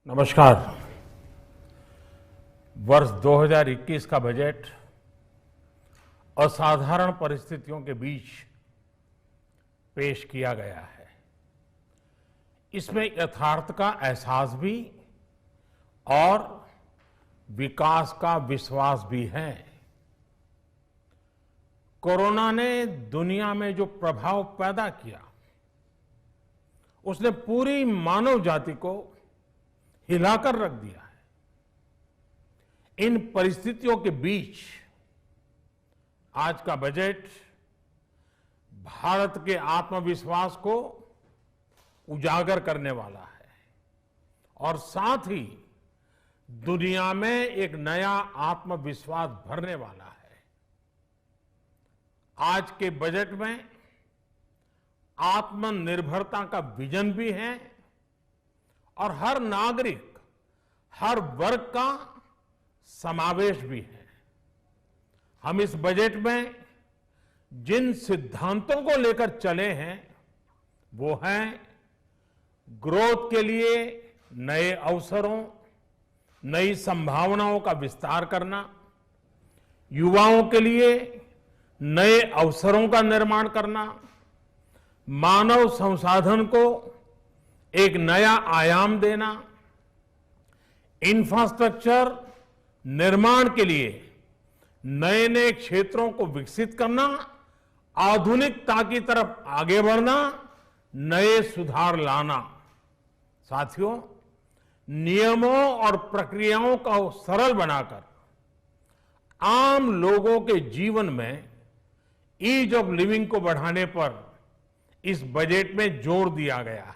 नमस्कार। वर्ष 2021 का बजट असाधारण परिस्थितियों के बीच पेश किया गया है। इसमें यथार्थ का एहसास भी और विकास का विश्वास भी है। कोरोना ने दुनिया में जो प्रभाव पैदा किया, उसने पूरी मानव जाति को हिलाकर रख दिया है। इन परिस्थितियों के बीच आज का बजट भारत के आत्मविश्वास को उजागर करने वाला है और साथ ही दुनिया में एक नया आत्मविश्वास भरने वाला है। आज के बजट में आत्मनिर्भरता का विजन भी है और हर नागरिक, हर वर्ग का समावेश भी है। हम इस बजट में जिन सिद्धांतों को लेकर चले हैं वो हैं ग्रोथ के लिए नए अवसरों, नई संभावनाओं का विस्तार करना, युवाओं के लिए नए अवसरों का निर्माण करना, मानव संसाधन को एक नया आयाम देना, इंफ्रास्ट्रक्चर निर्माण के लिए नए नए क्षेत्रों को विकसित करना, आधुनिकता की तरफ आगे बढ़ना, नए सुधार लाना। साथियों, नियमों और प्रक्रियाओं को सरल बनाकर आम लोगों के जीवन में ईज ऑफ लिविंग को बढ़ाने पर इस बजट में जोर दिया गया है।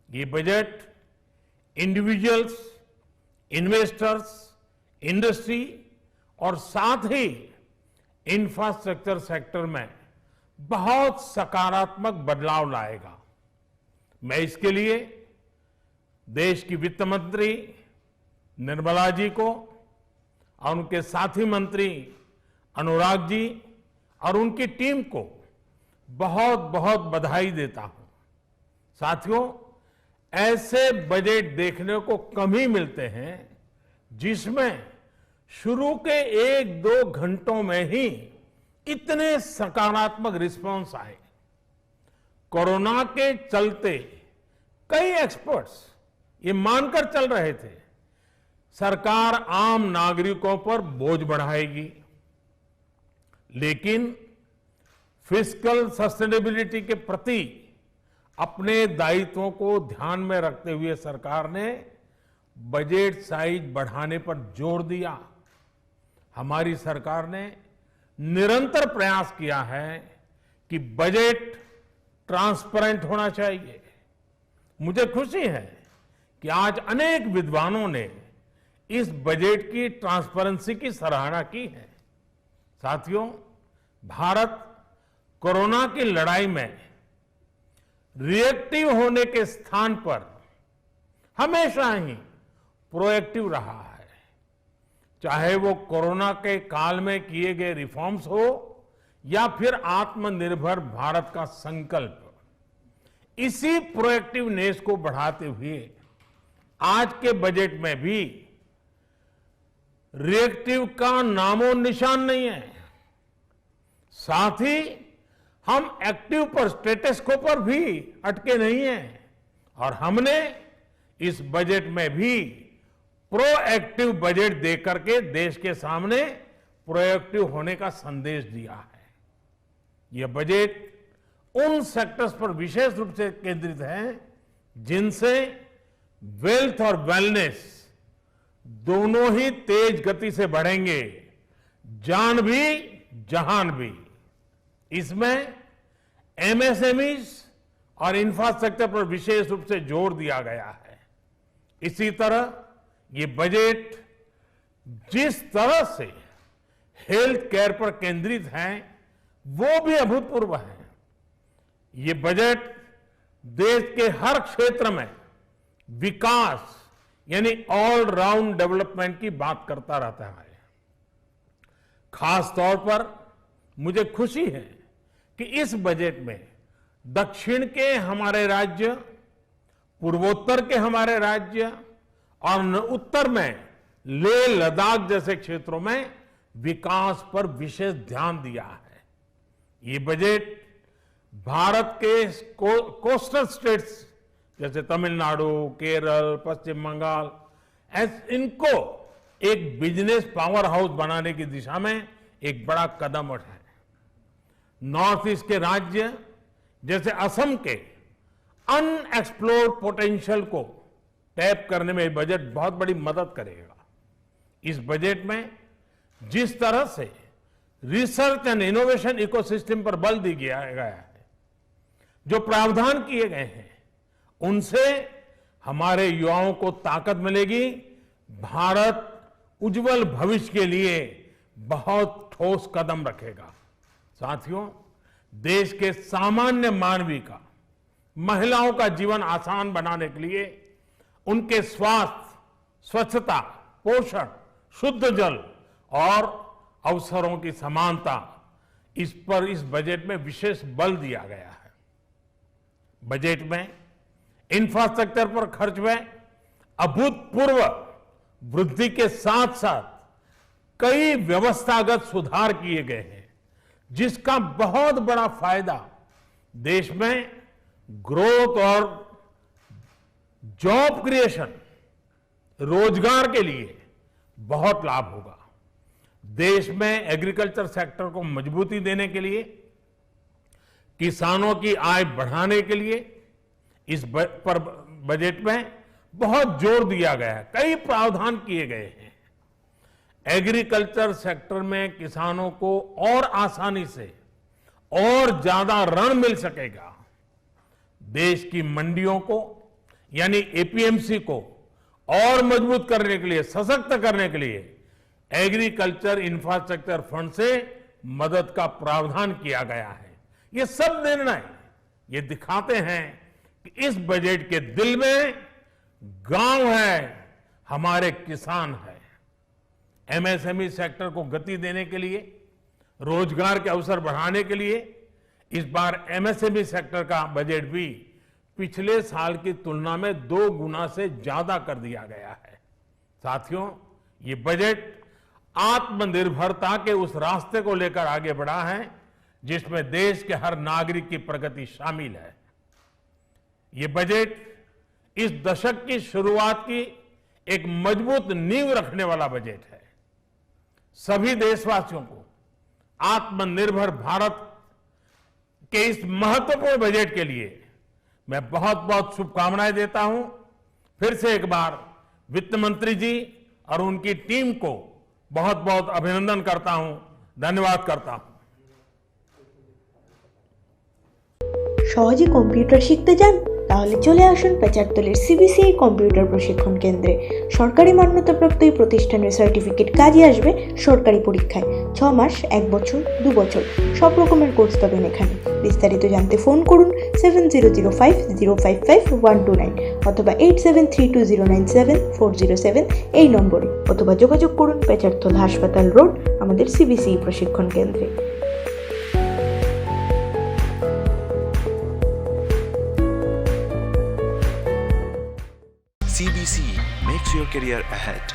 ये बजट इंडिविजुअल्स, इन्वेस्टर्स, इंडस्ट्री और साथ ही इंफ्रास्ट्रक्चर सेक्टर में बहुत सकारात्मक बदलाव लाएगा। मैं इसके लिए देश की वित्त मंत्री निर्मला जी को और उनके साथी मंत्री अनुराग जी और उनकी टीम को बहुत बहुत बधाई देता हूं। साथियों, ऐसे बजट देखने को कम ही मिलते हैं जिसमें शुरू के 1-2 घंटों में ही इतने सकारात्मक रिस्पांस आए। कोरोना के चलते कई एक्सपर्ट्स ये मानकर चल रहे थे सरकार आम नागरिकों पर बोझ बढ़ाएगी, लेकिन फिस्कल सस्टेनेबिलिटी के प्रति अपने दायित्वों को ध्यान में रखते हुए सरकार ने बजट साइज बढ़ाने पर जोर दिया। हमारी सरकार ने निरंतर प्रयास किया है कि बजट ट्रांसपेरेंट होना चाहिए। मुझे खुशी है कि आज अनेक विद्वानों ने इस बजट की ट्रांसपेरेंसी की सराहना की है। साथियों, भारत कोरोना की लड़ाई में रिएक्टिव होने के स्थान पर हमेशा ही प्रोएक्टिव रहा है। चाहे वो कोरोना के काल में किए गए रिफॉर्म्स हो या फिर आत्मनिर्भर भारत का संकल्प, इसी प्रोएक्टिवनेस को बढ़ाते हुए आज के बजट में भी रिएक्टिव का नामो निशान नहीं है। साथ ही हम एक्टिव पर, स्टेटस को पर भी अटके नहीं हैं और हमने इस बजट में भी प्रोएक्टिव बजट देकर के देश के सामने प्रोएक्टिव होने का संदेश दिया है। यह बजट उन सेक्टर्स पर विशेष रूप से केंद्रित है जिनसे वेल्थ और वेलनेस दोनों ही तेज गति से बढ़ेंगे, जान भी जहान भी। इसमें एमएसएमईज और इंफ्रास्ट्रक्चर पर विशेष रूप से जोर दिया गया है। इसी तरह ये बजट जिस तरह से हेल्थ केयर पर केंद्रित है वो भी अभूतपूर्व है। ये बजट देश के हर क्षेत्र में विकास यानी ऑल राउंड डेवलपमेंट की बात करता रहता है। खास तौर पर मुझे खुशी है कि इस बजट में दक्षिण के हमारे राज्य, पूर्वोत्तर के हमारे राज्य और उत्तर में लेह लद्दाख जैसे क्षेत्रों में विकास पर विशेष ध्यान दिया है। ये बजट भारत के कोस्टल स्टेट्स जैसे तमिलनाडु, केरल, पश्चिम बंगाल, इनको एक बिजनेस पावर हाउस बनाने की दिशा में एक बड़ा कदम उठाया है। नॉर्थ ईस्ट के राज्य जैसे असम के अनएक्सप्लोर्ड पोटेंशियल को टैप करने में बजट बहुत बड़ी मदद करेगा। इस बजट में जिस तरह से रिसर्च एंड इनोवेशन इकोसिस्टम पर बल दिया गया है, जो प्रावधान किए गए हैं, उनसे हमारे युवाओं को ताकत मिलेगी। भारत उज्जवल भविष्य के लिए बहुत ठोस कदम रखेगा। साथियों, देश के सामान्य मानवी का, महिलाओं का जीवन आसान बनाने के लिए उनके स्वास्थ्य, स्वच्छता, पोषण, शुद्ध जल और अवसरों की समानता, इस पर इस बजट में विशेष बल दिया गया है। बजट में इंफ्रास्ट्रक्चर पर खर्च में अभूतपूर्व वृद्धि के साथ साथ कई व्यवस्थागत सुधार किए गए हैं, जिसका बहुत बड़ा फायदा देश में ग्रोथ और जॉब क्रिएशन, रोजगार के लिए बहुत लाभ होगा। देश में एग्रीकल्चर सेक्टर को मजबूती देने के लिए, किसानों की आय बढ़ाने के लिए इस पर बजट में बहुत जोर दिया गया है। कई प्रावधान किए गए हैं। एग्रीकल्चर सेक्टर में किसानों को और आसानी से और ज्यादा ऋण मिल सकेगा। देश की मंडियों को यानी एपीएमसी को और मजबूत करने के लिए, सशक्त करने के लिए एग्रीकल्चर इंफ्रास्ट्रक्चर फंड से मदद का प्रावधान किया गया है। ये सब निर्णय ये दिखाते हैं कि इस बजट के दिल में गांव है, हमारे किसान है। एमएसएमई सेक्टर को गति देने के लिए, रोजगार के अवसर बढ़ाने के लिए इस बार एमएसएमई सेक्टर का बजट भी पिछले साल की तुलना में 2 गुना से ज्यादा कर दिया गया है। साथियों, ये बजट आत्मनिर्भरता के उस रास्ते को लेकर आगे बढ़ा है जिसमें देश के हर नागरिक की प्रगति शामिल है। ये बजट इस दशक की शुरुआत की एक मजबूत नींव रखने वाला बजट है। सभी देशवासियों को आत्मनिर्भर भारत के इस महत्वपूर्ण बजट के लिए मैं बहुत बहुत शुभकामनाएं देता हूं। फिर से एक बार वित्त मंत्री जी और उनकी टीम को बहुत बहुत अभिनंदन करता हूं, धन्यवाद करता हूं। সহজে কম্পিউটার শিখতে চান? তাহলে চলে আসুন পেচারতলের সিবিসিআই কম্পিউটার প্রশিক্ষণ কেন্দ্রে। সরকারি মান্যতাপ্রাপ্ত এই প্রতিষ্ঠানের সার্টিফিকেট কাজে আসবে সরকারি পরীক্ষায়। 6 মাস, 1 বছর, 2 বছর সব রকমের কোর্স পাবেন এখানে। বিস্তারিত জানতে ফোন করুন 7005055129 অথবা 8732097407 এই নম্বরে, অথবা যোগাযোগ করুন পেচারতল হাসপাতাল রোড আমাদের সিবিসিআই প্রশিক্ষণ কেন্দ্রে। CBC makes your career ahead.